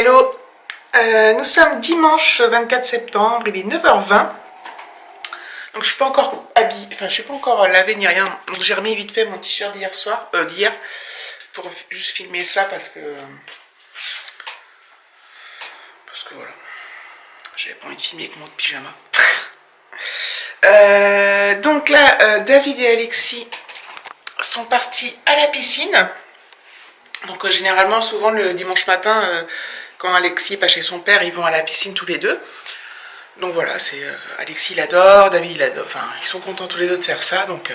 Hello, nous sommes dimanche 24 septembre, il est 9h20. Donc je suis pas encore habillée, enfin je suis pas encore lavée ni rien. Donc j'ai remis vite fait mon t-shirt d'hier pour juste filmer ça parce que voilà, j'avais pas envie de filmer avec mon pyjama. Donc là, David et Alexis sont partis à la piscine. Donc généralement, souvent le dimanche matin, quand Alexis est pas chez son père, ils vont à la piscine tous les deux. Donc voilà, c'est Alexis il adore, David il adore, enfin ils sont contents tous les deux de faire ça. Donc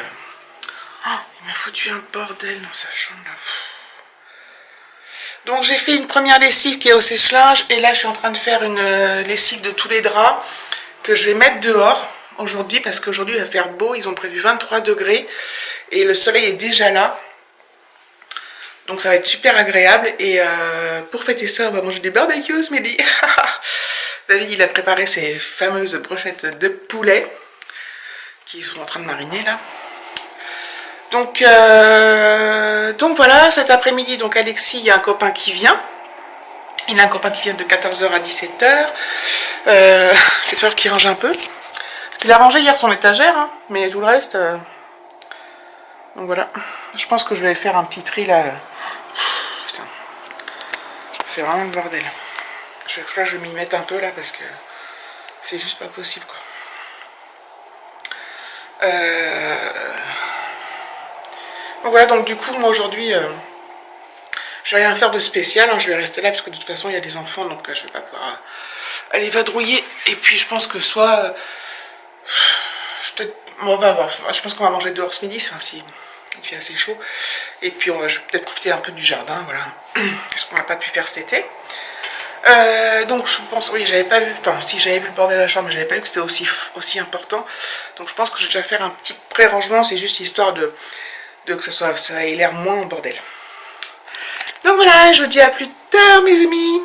il m'a foutu un bordel dans sa chambre là. Donc j'ai fait une première lessive qui est au sèche-linge et là je suis en train de faire une lessive de tous les draps que je vais mettre dehors aujourd'hui parce qu'aujourd'hui il va faire beau, ils ont prévu 23 degrés et le soleil est déjà là. Donc ça va être super agréable et pour fêter ça on va manger du barbecue ce midi. David il a préparé ses fameuses brochettes de poulet qui sont en train de mariner là. Donc voilà, cet après-midi, donc Alexis, il y a un copain qui vient. Il a un copain qui vient de 14h à 17h. C'est falloir qu'il range un peu. Parce qu'il a rangé hier son étagère, hein, mais tout le reste... Donc voilà, je pense que je vais faire un petit tri là. Putain, c'est vraiment le bordel. Chaque fois je vais m'y mettre un peu là parce que c'est juste pas possible quoi. Donc voilà, donc du coup moi aujourd'hui je vais rien faire de spécial, hein, je vais rester là parce que de toute façon il y a des enfants donc je vais pas pouvoir aller vadrouiller. Et puis je pense que soit on va voir, je pense qu'on va manger dehors ce midi, enfin si il fait assez chaud. Et puis je vais peut-être profiter un peu du jardin, voilà, ce qu'on n'a pas pu faire cet été. Donc je pense, oui j'avais pas vu, enfin si j'avais vu le bordel de la chambre, mais j'avais pas vu que c'était aussi important. Donc je pense que je vais déjà faire un petit pré-rangement, c'est juste histoire de que ça ait l'air moins en bordel. Donc voilà, je vous dis à plus tard mes amis.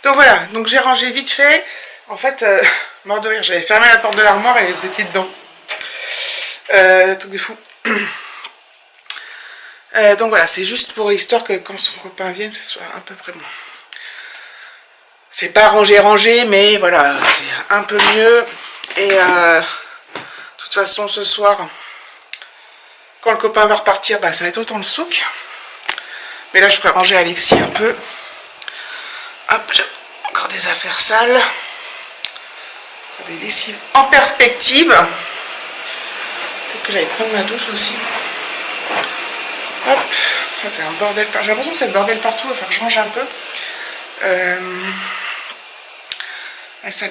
Donc voilà, donc j'ai rangé vite fait. En fait, mort de rire, j'avais fermé la porte de l'armoire et vous étiez dedans. Truc de fou. Donc voilà, c'est juste pour histoire que quand son copain vienne, ce soit à peu près bon. C'est pas rangé, mais voilà, c'est un peu mieux. Et de toute façon, ce soir, quand le copain va repartir, bah, ça va être autant le souk. Mais là, je ferai ranger Alexis un peu. Hop, j'ai encore des affaires sales. Des lessives en perspective. Peut-être que j'allais prendre ma douche aussi. Hop, c'est un bordel. J'ai l'impression que c'est le bordel partout. Il va falloir que je range un peu.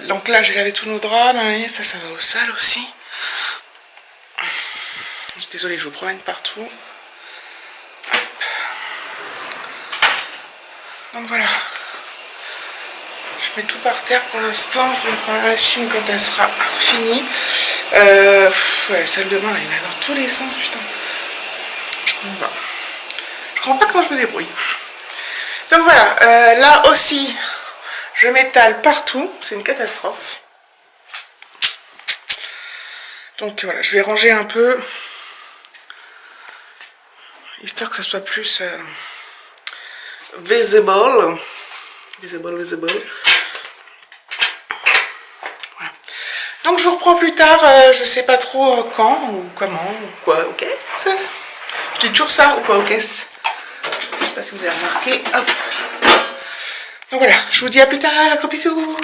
Donc là, j'ai lavé tous nos draps. Ça va aux salles aussi. Je suis désolée, je vous promène partout. Hop. Donc voilà. Je mets tout par terre pour l'instant, je vais prendre la machine quand elle sera finie. Ouais, la salle de bain, il y en a dans tous les sens, putain. Je comprends pas. Je comprends pas comment je me débrouille. Donc voilà, là aussi, je m'étale partout, c'est une catastrophe. Donc voilà, je vais ranger un peu, histoire que ça soit plus visible. Visible. Voilà. Donc je vous reprends plus tard, je sais pas trop quand ou comment ou quoi ou qu'est-ce. Je dis toujours ça ou quoi aux caisses. Je sais pas si vous avez remarqué. Hop. Donc voilà, je vous dis à plus tard. Gros bisous.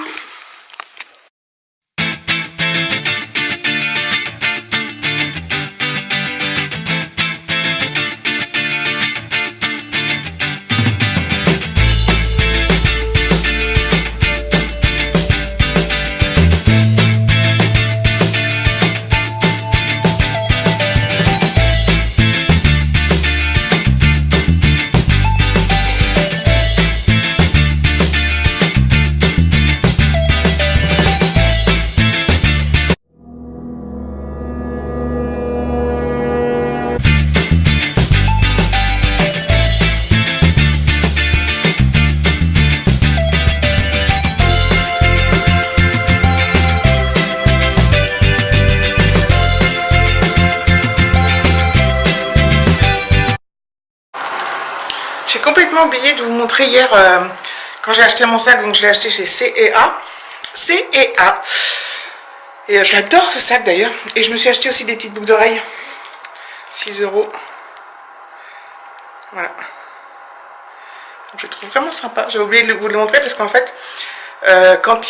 J'ai complètement oublié de vous montrer hier quand j'ai acheté mon sac, donc je l'ai acheté chez C&A. C&A. Et je l'adore ce sac d'ailleurs. Et je me suis acheté aussi des petites boucles d'oreilles. 6 €. Voilà. Donc, je le trouve vraiment sympa. J'ai oublié de vous le montrer parce qu'en fait, quand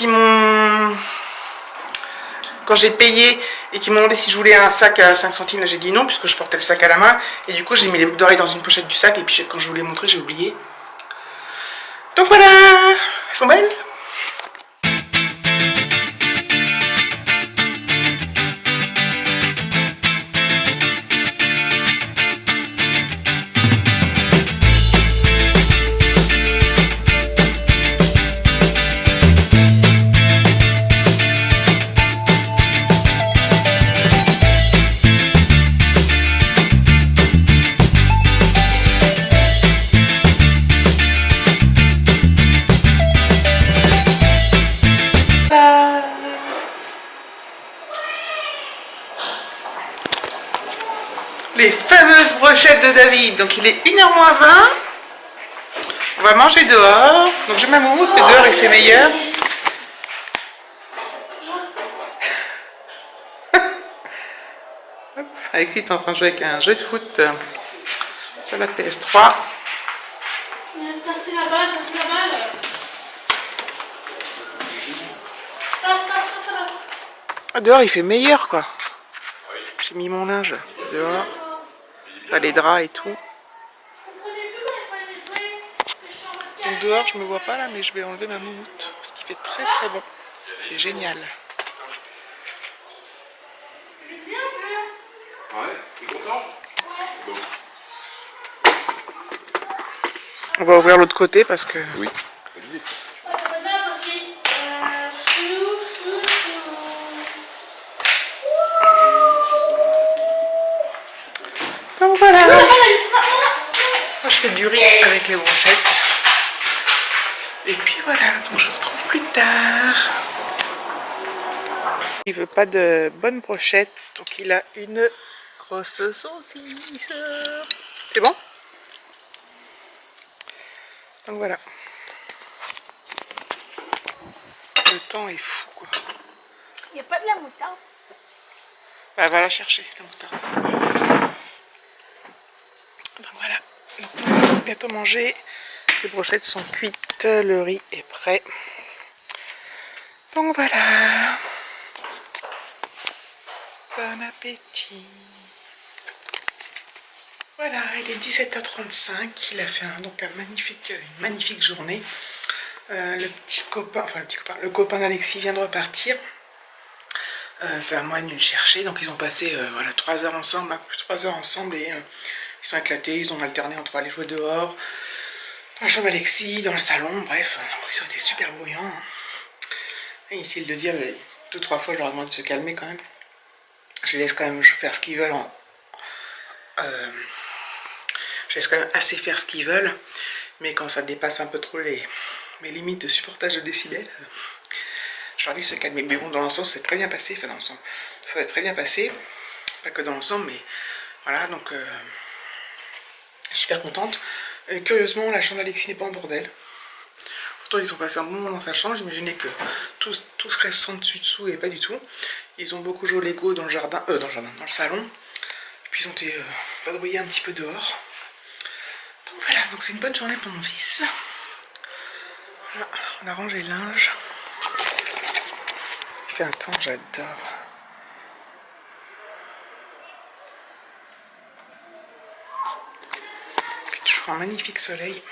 j'ai payé et qu'ils m'ont demandé si je voulais un sac à 5 centimes, j'ai dit non puisque je portais le sac à la main. Et du coup, j'ai mis les boucles d'oreilles dans une pochette du sac et puis quand je vous l'ai montré, j'ai oublié. Donc voilà, elles sont belles. Les fameuses brochettes de David. Donc il est 1h moins 20. On va manger dehors. Donc j'ai ma moumoute, mais dehors il fait meilleur. Alexis est en train de jouer avec un jeu de foot sur la PS3. Laisse passer la balle, passe la balle. Passe la balle. Dehors il fait meilleur quoi. J'ai mis mon linge dehors. Là, les draps et tout. Donc dehors je me vois pas là, mais je vais enlever ma moumoute parce qu'il fait très très bon. C'est génial. On va ouvrir l'autre côté parce que... Oui. Donc voilà. Moi je fais du riz avec les brochettes. Et puis voilà, donc je vous retrouve plus tard. Il veut pas de bonne brochette, donc il a une grosse saucisse. C'est bon? Donc voilà. Le temps est fou quoi. Il n'y a pas de la moutarde. Bah va la chercher la moutarde. Donc voilà. Donc, on va bientôt manger. Les brochettes sont cuites, le riz est prêt. Donc voilà. Bon appétit. Voilà, il est 17h35. Il a fait une magnifique journée. Le copain d'Alexis vient de repartir. C'est à moi de le chercher. Donc ils ont passé 3 heures ensemble, plus de 3 heures ensemble et ils sont éclatés. Ils ont alterné entre aller jouer dehors, dans la chambre d'Alexis, dans le salon, bref, ils ont été super bruyants. Inutile de dire, 2-3 fois je leur ai demandé de se calmer quand même. Je les laisse quand même faire ce qu'ils veulent. Je laisse quand même assez faire ce qu'ils veulent, mais quand ça dépasse un peu trop mes limites de supportage de décibels, je leur dis de se calmer. Mais bon, dans l'ensemble, c'est très bien passé. Enfin, dans l'ensemble, ça va très bien passé. Pas que dans l'ensemble, mais voilà, donc je suis super contente. Curieusement, la chambre d'Alexis n'est pas en bordel. Pourtant, ils ont passé un bon moment dans sa chambre. J'imaginais que tout serait sans dessus-dessous et pas du tout. Ils ont beaucoup joué au Lego dans le jardin, dans le salon. Puis ils ont été vadrouiller un petit peu dehors. Donc voilà, donc c'est une bonne journée pour mon fils. Voilà, on a rangé le linge. Il fait un temps, j'adore. Il fait toujours un magnifique soleil.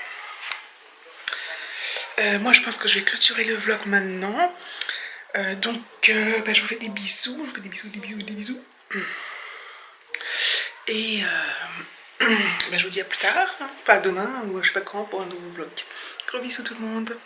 Moi je pense que je vais clôturer le vlog maintenant. Donc je vous fais des bisous. Je vous fais des bisous. Et je vous dis à plus tard, pas demain ou je sais pas quand pour un nouveau vlog. Gros bisous tout le monde.